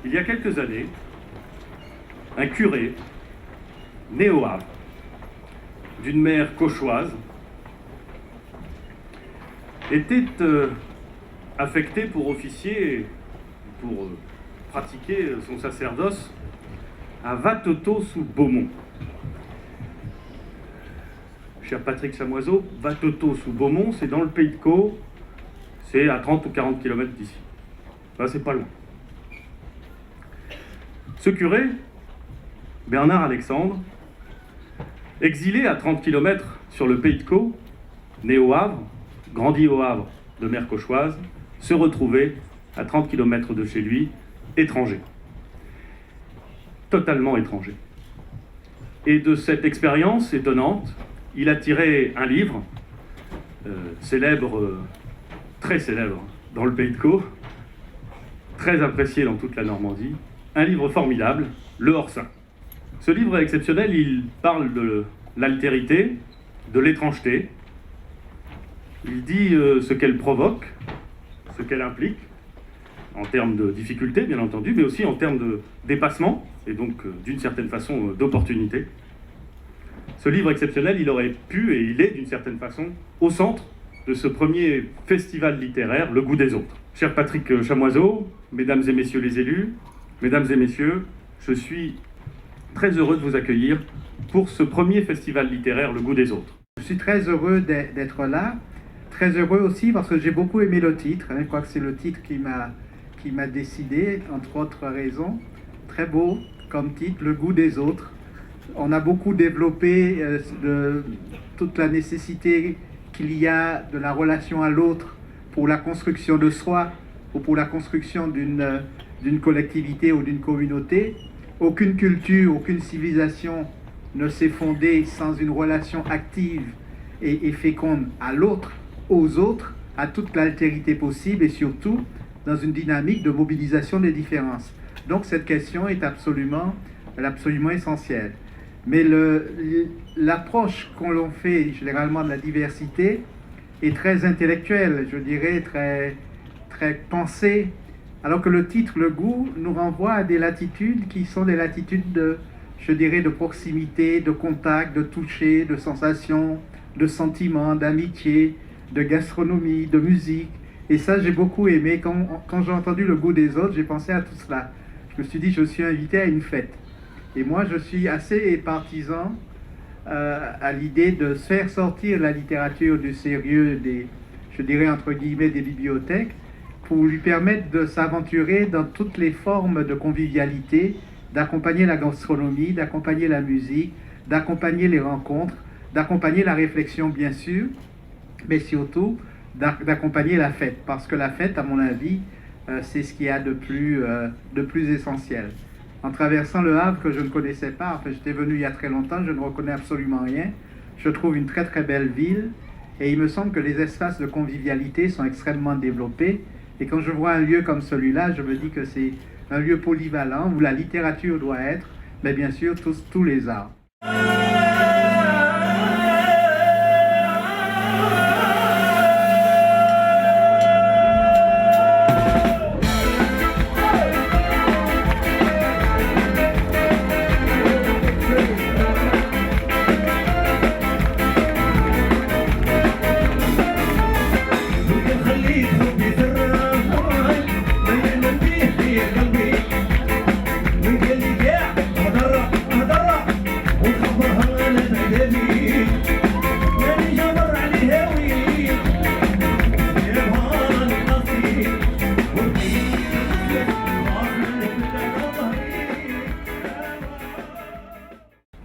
Il y a quelques années, un curé, né au Havre, d'une mère cauchoise, était affecté pour officier, pour pratiquer son sacerdoce à Vatoto-sous-Beaumont. Cher Patrick Chamoiseau, Vatoto-sous-Beaumont, c'est dans le Pays de Caux, c'est à 30 ou 40 km d'ici. Là, c'est pas loin. Ce curé, Bernard Alexandre, exilé à 30 km sur le Pays de Caux, né au Havre, grandi au Havre de mère cauchoise, se retrouvait à 30 km de chez lui, étranger. Totalement étranger. Et de cette expérience étonnante, il a tiré un livre, célèbre, très célèbre dans le Pays de Caux, très apprécié dans toute la Normandie, un livre formidable, Le Hors-Saint. Ce livre est exceptionnel, il parle de l'altérité, de l'étrangeté. Il dit ce qu'elle provoque, ce qu'elle implique, en termes de difficultés, bien entendu, mais aussi en termes de dépassement, et donc d'une certaine façon d'opportunité. Ce livre exceptionnel, il aurait pu, et il est d'une certaine façon, au centre de ce premier festival littéraire, Le Goût des Autres. Cher Patrick Chamoiseau, mesdames et messieurs les élus, mesdames et messieurs, je suis très heureux de vous accueillir pour ce premier festival littéraire, Le Goût des Autres. Je suis très heureux d'être là, très heureux aussi parce que j'ai beaucoup aimé le titre. Je crois que c'est le titre qui m'a décidé, entre autres raisons. Très beau comme titre, Le Goût des Autres. On a beaucoup développé toute la nécessité qu'il y a de la relation à l'autre pour la construction de soi ou pour la construction d'une collectivité ou d'une communauté. Aucune culture, aucune civilisation ne s'est fondée sans une relation active et féconde à l'autre, aux autres, à toute l'altérité possible et surtout dans une dynamique de mobilisation des différences. Donc cette question est absolument essentielle. Mais l'approche qu'on l'on fait généralement de la diversité est très intellectuelle, je dirais très pensée, alors que le titre, Le Goût, nous renvoie à des latitudes qui sont des latitudes de proximité, de contact, de toucher, de sensation, de sentiment, d'amitié, de gastronomie, de musique. Et ça, j'ai beaucoup aimé. Quand j'ai entendu Le Goût des Autres, j'ai pensé à tout cela. Je me suis dit, je suis invité à une fête. Et moi, je suis assez partisan à l'idée de faire sortir la littérature du sérieux je dirais entre guillemets, des bibliothèques, pour lui permettre de s'aventurer dans toutes les formes de convivialité, d'accompagner la gastronomie, d'accompagner la musique, d'accompagner les rencontres, d'accompagner la réflexion bien sûr, mais surtout d'accompagner la fête. Parce que la fête, à mon avis, c'est ce qu'il y a de plus essentiel. En traversant le Havre que je ne connaissais pas, enfin j'étais venu il y a très longtemps, je ne reconnais absolument rien. Je trouve une très très belle ville et il me semble que les espaces de convivialité sont extrêmement développés. Et quand je vois un lieu comme celui-là, je me dis que c'est un lieu polyvalent où la littérature doit être, mais bien sûr tous les arts.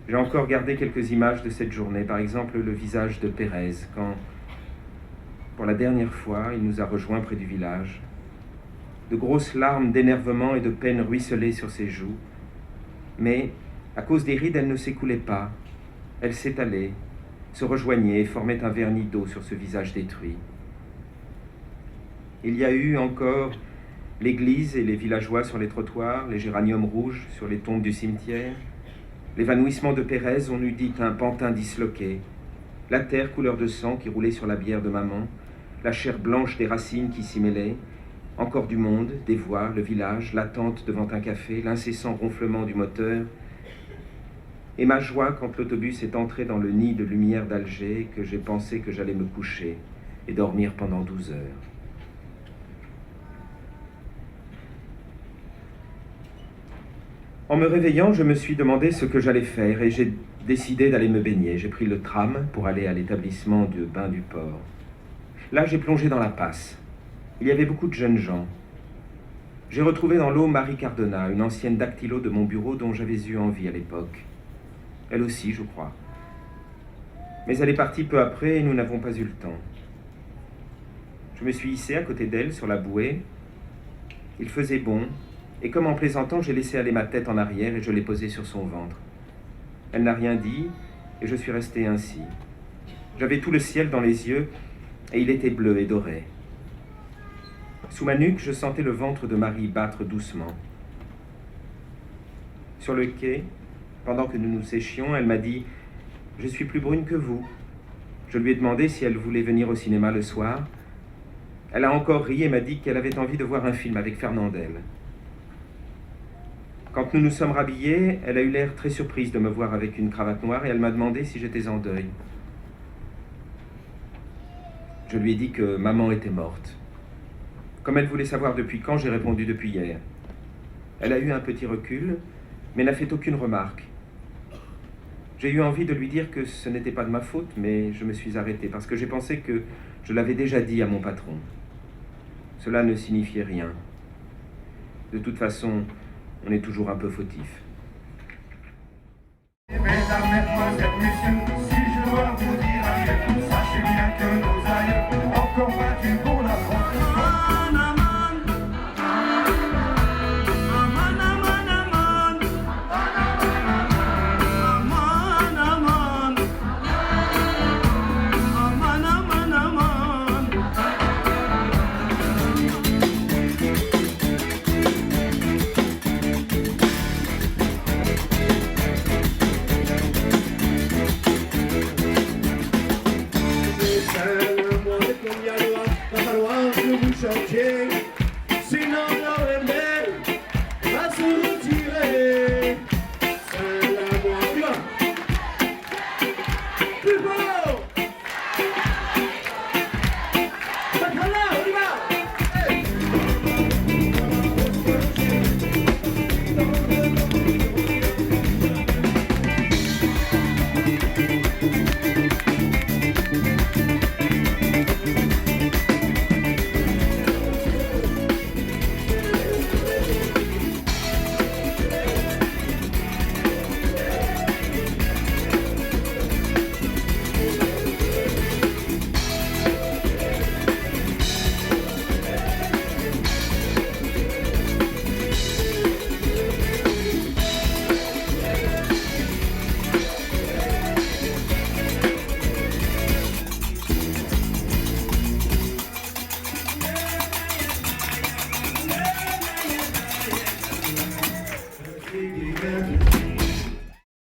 J'ai encore gardé quelques images de cette journée, par exemple le visage de Pérez, quand, pour la dernière fois, il nous a rejoints près du village. De grosses larmes d'énervement et de peine ruisselaient sur ses joues, mais, à cause des rides, elles ne s'écoulaient pas. Elles s'étalaient, se rejoignaient et formaient un vernis d'eau sur ce visage détruit. Il y a eu encore l'église et les villageois sur les trottoirs, les géraniums rouges sur les tombes du cimetière, L'évanouissement de Pérez, on eût dit un pantin disloqué. La terre couleur de sang qui roulait sur la bière de maman, la chair blanche des racines qui s'y mêlaient, encore du monde, des voix, le village, l'attente devant un café, l'incessant ronflement du moteur, et ma joie quand l'autobus est entré dans le nid de lumière d'Alger, que j'ai pensé que j'allais me coucher et dormir pendant 12 heures. En me réveillant, je me suis demandé ce que j'allais faire et j'ai décidé d'aller me baigner. J'ai pris le tram pour aller à l'établissement de bain du port. Là, j'ai plongé dans la Passe. Il y avait beaucoup de jeunes gens. J'ai retrouvé dans l'eau Marie Cardona, une ancienne dactylo de mon bureau dont j'avais eu envie à l'époque. Elle aussi, je crois. Mais elle est partie peu après et nous n'avons pas eu le temps. Je me suis hissé à côté d'elle sur la bouée. Il faisait bon, et comme en plaisantant, j'ai laissé aller ma tête en arrière et je l'ai posée sur son ventre. Elle n'a rien dit, et je suis resté ainsi. J'avais tout le ciel dans les yeux, et il était bleu et doré. Sous ma nuque, je sentais le ventre de Marie battre doucement. Sur le quai, pendant que nous nous séchions, elle m'a dit « Je suis plus brune que vous ». Je lui ai demandé si elle voulait venir au cinéma le soir. Elle a encore ri et m'a dit qu'elle avait envie de voir un film avec Fernandel. Quand nous nous sommes rhabillés, elle a eu l'air très surprise de me voir avec une cravate noire et elle m'a demandé si j'étais en deuil. Je lui ai dit que maman était morte. Comme elle voulait savoir depuis quand, j'ai répondu depuis hier. Elle a eu un petit recul, mais n'a fait aucune remarque. J'ai eu envie de lui dire que ce n'était pas de ma faute, mais je me suis arrêté parce que j'ai pensé que je l'avais déjà dit à mon patron. Cela ne signifiait rien. De toute façon, on est toujours un peu fautif. Mesdames, mesdemoiselles, messieurs, si je dois vous dire à tout, sachez bien que nos